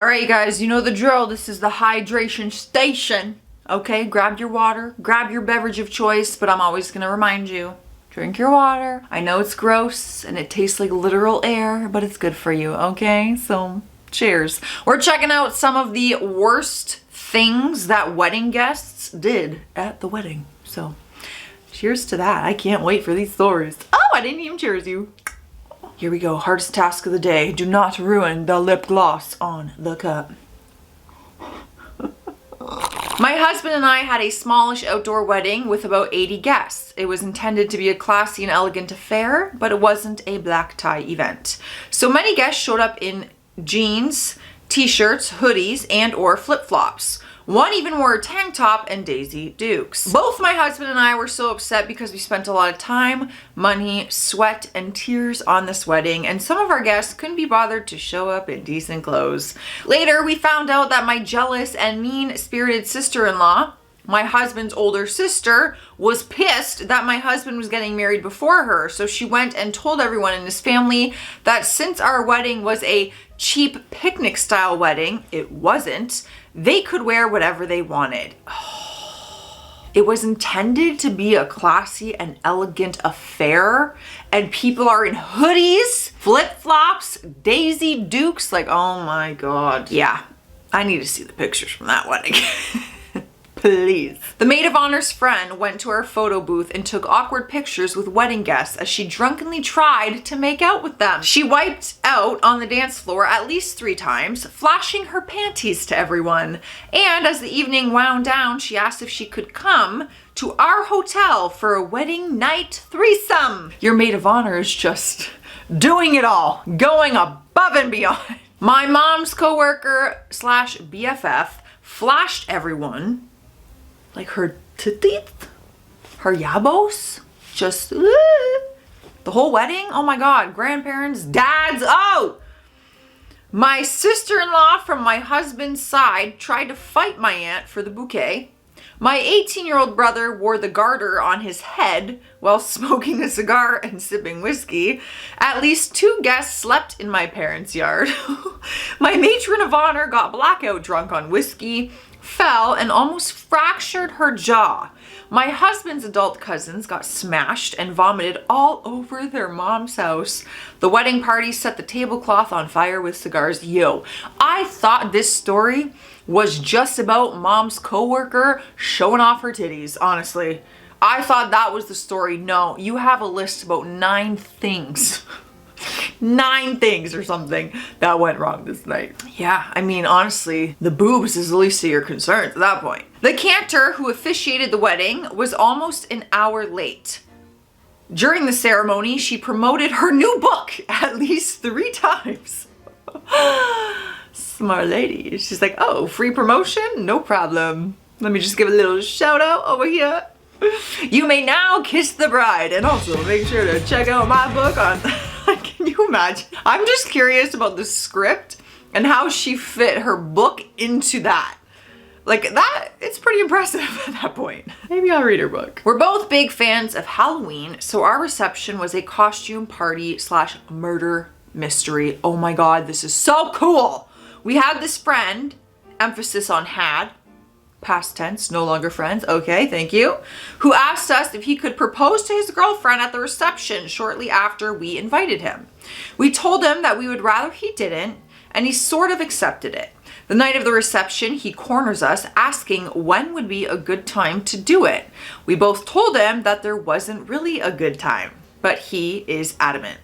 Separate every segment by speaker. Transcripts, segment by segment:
Speaker 1: Alright, you guys, you know the drill. This is the hydration station. Okay, grab your water, grab your beverage of choice, but I'm always gonna remind you, drink your water. I know it's gross and it tastes like literal air, but it's good for you, okay? So, cheers. We're checking out some of the worst things that wedding guests did at the wedding. So, cheers to that. I can't wait for these stories. Oh, I didn't even cheers you. Here we go, hardest task of the day. Do not ruin the lip gloss on the cup. My husband and I had a smallish outdoor wedding with about 80 guests. It was intended to be a classy and elegant affair, but it wasn't a black tie event. So many guests showed up in jeans, t-shirts, hoodies, and or flip-flops. One even wore a tank top and Daisy Dukes. Both my husband and I were so upset because we spent a lot of time, money, sweat, and tears on this wedding, and some of our guests couldn't be bothered to show up in decent clothes. Later, we found out that my jealous and mean-spirited sister-in-law, my husband's older sister, was pissed that my husband was getting married before her, so she went and told everyone in his family that since our wedding was a cheap picnic-style wedding, it wasn't, they could wear whatever they wanted. It was intended to be a classy and elegant affair, and people are in hoodies, flip-flops, Daisy Dukes, like, oh my god. Yeah, I need to see the pictures from that wedding. Please. The maid of honor's friend went to our photo booth and took awkward pictures with wedding guests as she drunkenly tried to make out with them. She wiped out on the dance floor at least 3 times, flashing her panties to everyone. And as the evening wound down, she asked if she could come to our hotel for a wedding night threesome. Your maid of honor is just doing it all, going above and beyond. My mom's coworker slash BFF flashed everyone, like her titties, her yabos, just the whole wedding. Oh my god, grandparents, dads, oh! My sister-in-law from my husband's side tried to fight my aunt for the bouquet. My 18-year-old brother wore the garter on his head while smoking a cigar and sipping whiskey. At least 2 guests slept in my parents' yard. My matron of honor got blackout drunk on whiskey, fell, and almost fractured her jaw. My husband's adult cousins got smashed and vomited all over their mom's house. The wedding party set the tablecloth on fire with cigars. Yo, I thought this story was just about mom's coworker showing off her titties, honestly. I thought that was the story. No, you have a list about 9 things. 9 things or something that went wrong this night. Yeah, I mean, honestly, the boobs is the least of your concerns at that point. The cantor who officiated the wedding was almost an hour late. During the ceremony, she promoted her new book at least 3 times. Smart lady. She's like, oh, free promotion? No problem. Let me just give a little shout out over here. You may now kiss the bride, and also make sure to check out my book on... Can you imagine? I'm just curious about the script and how she fit her book into that. Like that, it's pretty impressive at that point. Maybe I'll read her book. We're both big fans of Halloween, so our reception was a costume party slash murder mystery. Oh my god, this is so cool. We had this friend, emphasis on had, past tense, no longer friends, okay, thank you, who asked us if he could propose to his girlfriend at the reception shortly after we invited him. We told him that we would rather he didn't, and he sort of accepted it. The night of the reception, he corners us, asking when would be a good time to do it. We both told him that there wasn't really a good time, but he is adamant.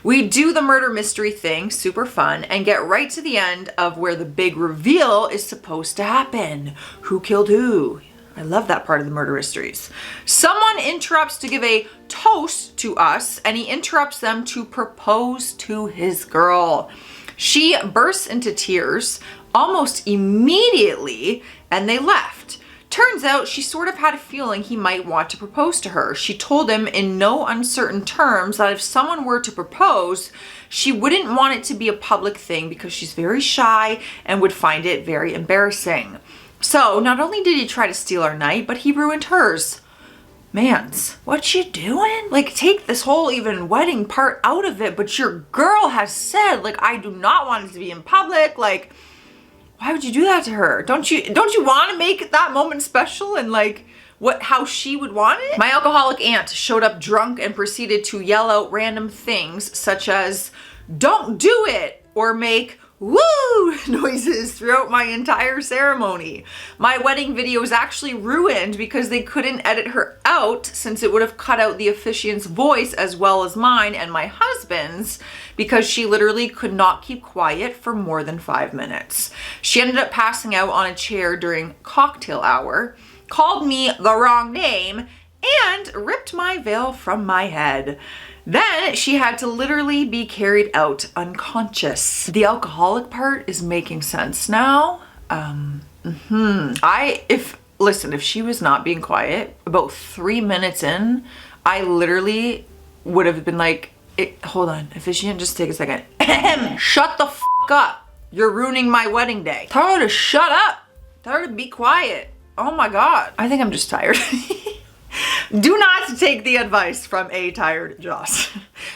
Speaker 1: We do the murder mystery thing, super fun, and get right to the end of where the big reveal is supposed to happen. Who killed who? I love that part of the murder mysteries. Someone interrupts to give a toast to us, and he interrupts them to propose to his girl. She bursts into tears almost immediately, and they left. Turns out she sort of had a feeling he might want to propose to her. She told him in no uncertain terms that if someone were to propose, she wouldn't want it to be a public thing because she's very shy and would find it very embarrassing. So not only did he try to steal our night, but he ruined hers. Mans, what you doing? Like, take this whole even wedding part out of it, but your girl has said, like, I do not want it to be in public. Like, Why would you do that to her? Don't you want to make that moment special and like how she would want it? My alcoholic aunt showed up drunk and proceeded to yell out random things such as, "Don't do it," or make woo noises throughout my entire ceremony. My wedding video was actually ruined because they couldn't edit her out, since it would have cut out the officiant's voice as well as mine and my husband's, because she literally could not keep quiet for more than 5 minutes. She ended up passing out on a chair during cocktail hour, called me the wrong name, and ripped my veil from my head. Then she had to literally be carried out unconscious. The alcoholic part is making sense now. Listen, if she was not being quiet, about 3 minutes in, I literally would have been like, hold on, officiant, just take a second. Shut the fuck up. You're ruining my wedding day. Tell her to shut up. Tell her to be quiet. Oh my God. I think I'm just tired. Do not take the advice from a tired Joce.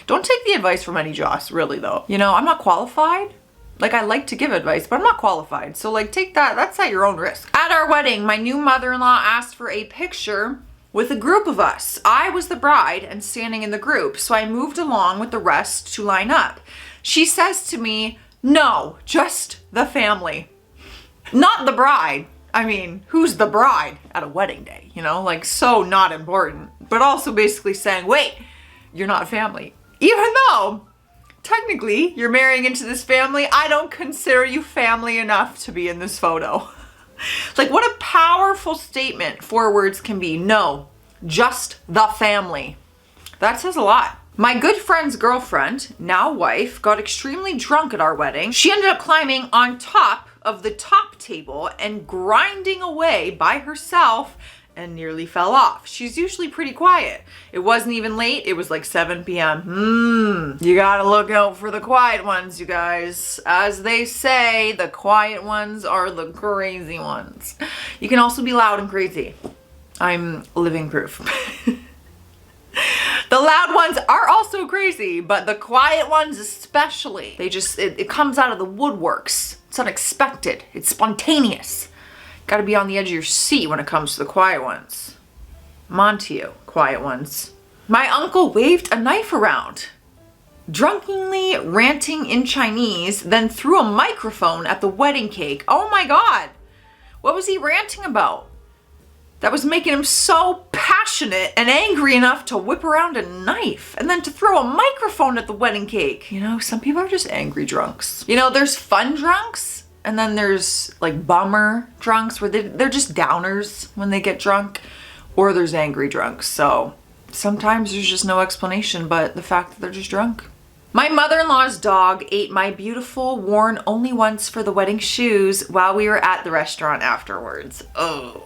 Speaker 1: Don't take the advice from any Joce, really though. You know, I'm not qualified. Like, I like to give advice, but I'm not qualified. So like, take that, that's at your own risk. At our wedding, my new mother-in-law asked for a picture with a group of us. I was the bride and standing in the group, so I moved along with the rest to line up. She says to me, "No, just the family. Not the bride." I mean, who's the bride at a wedding day? You know, like, so not important. But also basically saying, wait, you're not family. Even though, technically, you're marrying into this family, I don't consider you family enough to be in this photo. Like, what a powerful statement 4 words can be. No, just the family. That says a lot. My good friend's girlfriend, now wife, got extremely drunk at our wedding. She ended up climbing on top of the top table and grinding away by herself and nearly fell off. She's usually pretty quiet. It wasn't even late. It was like 7 p.m. You gotta look out for the quiet ones, you guys. As they say, the quiet ones are the crazy ones. You can also be loud and crazy. I'm living proof. The loud ones are also crazy, but the quiet ones especially. They just, it comes out of the woodworks. It's unexpected. It's spontaneous. Gotta be on the edge of your seat when it comes to the quiet ones. I'm on to you, quiet ones. My uncle waved a knife around, drunkenly ranting in Chinese, then threw a microphone at the wedding cake. Oh my God. What was he ranting about? That was making him so passionate and angry enough to whip around a knife and then to throw a microphone at the wedding cake. You know, some people are just angry drunks. You know, there's fun drunks and then there's like bummer drunks where they're just downers when they get drunk, or there's angry drunks. So sometimes there's just no explanation but the fact that they're just drunk. My mother-in-law's dog ate my beautiful, worn only once for the wedding shoes while we were at the restaurant afterwards. Oh.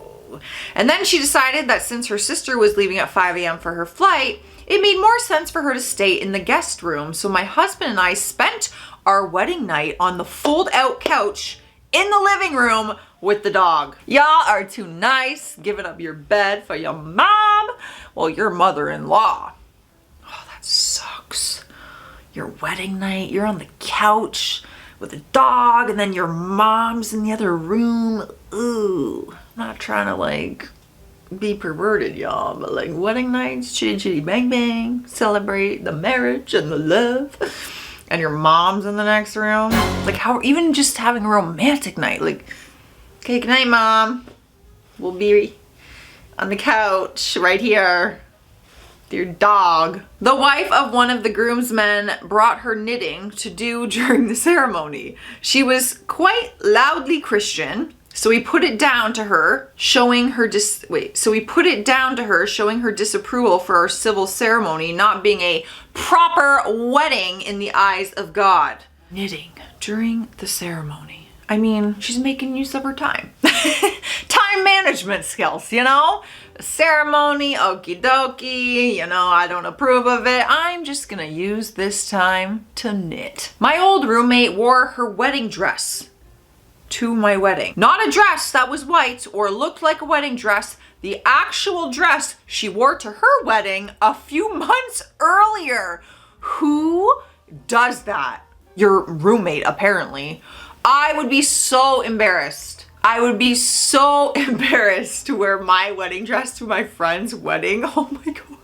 Speaker 1: And then she decided that since her sister was leaving at 5 a.m. for her flight, it made more sense for her to stay in the guest room. So my husband and I spent our wedding night on the fold-out couch in the living room with the dog. Y'all are too nice, giving up your bed for your mom. Well, your mother-in-law. Oh, that sucks. Your wedding night, you're on the couch with a dog, and then your mom's in the other room. Ooh. I'm not trying to like be perverted, y'all, but like wedding nights, chitty chitty bang bang, celebrate the marriage and the love, and your mom's in the next room. Like, how, even just having a romantic night, like, okay, good night, Mom. We'll be on the couch right here with your dog. The wife of one of the groomsmen brought her knitting to do during the ceremony. She was quite loudly Christian. So we put it down to her, showing her disapproval for our civil ceremony not being a proper wedding in the eyes of God. Knitting during the ceremony. I mean, she's making use of her time. Time management skills, you know? The ceremony, okie dokie, you know, I don't approve of it. I'm just gonna use this time to knit. My old roommate wore her wedding dress to my wedding. Not a dress that was white or looked like a wedding dress, the actual dress she wore to her wedding a few months earlier. Who does that? Your roommate, apparently. I would be so embarrassed. I would be so embarrassed to wear my wedding dress to my friend's wedding. Oh my God.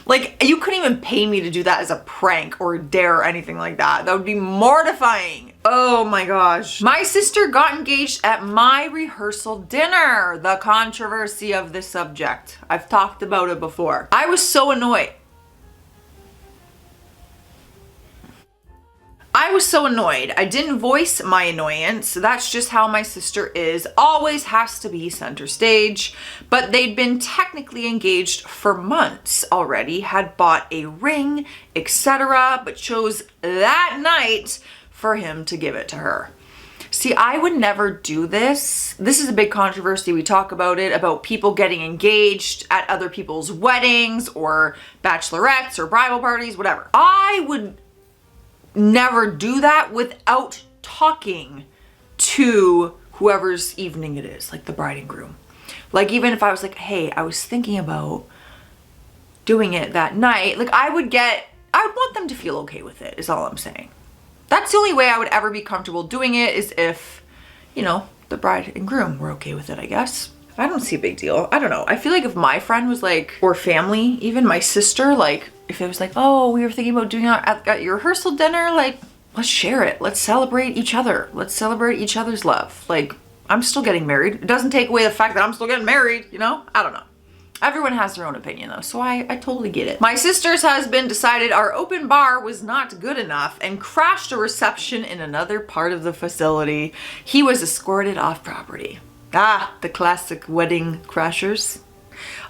Speaker 1: Like, you couldn't even pay me to do that as a prank or a dare or anything like that. That would be mortifying. Oh my gosh. My sister got engaged at my rehearsal dinner. The controversy of this subject. I've talked about it before. I was so annoyed. I didn't voice my annoyance. That's just how my sister is. Always has to be center stage. But they'd been technically engaged for months already, had bought a ring, etc., but chose that night for him to give it to her. See, I would never do this. This is a big controversy. We talk about it, about people getting engaged at other people's weddings or bachelorettes or bridal parties, whatever. I would never do that without talking to whoever's evening it is, like the bride and groom. Like, even if I was like, hey, I was thinking about doing it that night, like I would want them to feel okay with it, is all I'm saying. That's the only way I would ever be comfortable doing it, is if, you know, the bride and groom were okay with it, I guess. I don't see a big deal. I don't know. I feel like if my friend was like, or family, even my sister, like if it was like, oh, we were thinking about doing it at your rehearsal dinner, like let's share it. Let's celebrate each other. Let's celebrate each other's love. Like, I'm still getting married. It doesn't take away the fact that I'm still getting married, you know? I don't know. Everyone has their own opinion though, so I totally get it. My sister's husband decided our open bar was not good enough and crashed a reception in another part of the facility. He was escorted off property. Ah, the classic wedding crashers.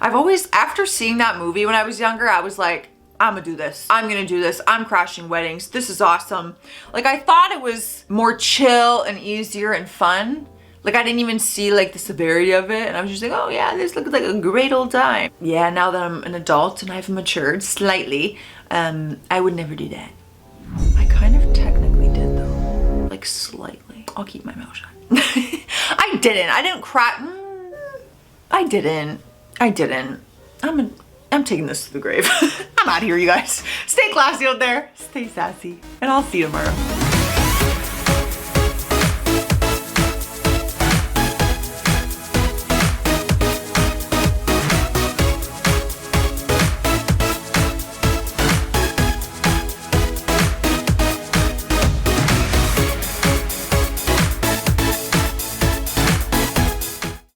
Speaker 1: I've always, after seeing that movie when I was younger, I was like, I'm gonna do this. I'm gonna do this. I'm crashing weddings. This is awesome. Like, I thought it was more chill and easier and fun. Like, I didn't even see like the severity of it. And I was just like, oh yeah, this looks like a great old time. Yeah, now that I'm an adult and I've matured slightly, I would never do that. I kind of technically did though. Like, slightly. I'll keep my mouth shut. I didn't cry. I didn't. I'm taking this to the grave. I'm out of here, you guys. Stay classy out there. Stay sassy. And I'll see you tomorrow.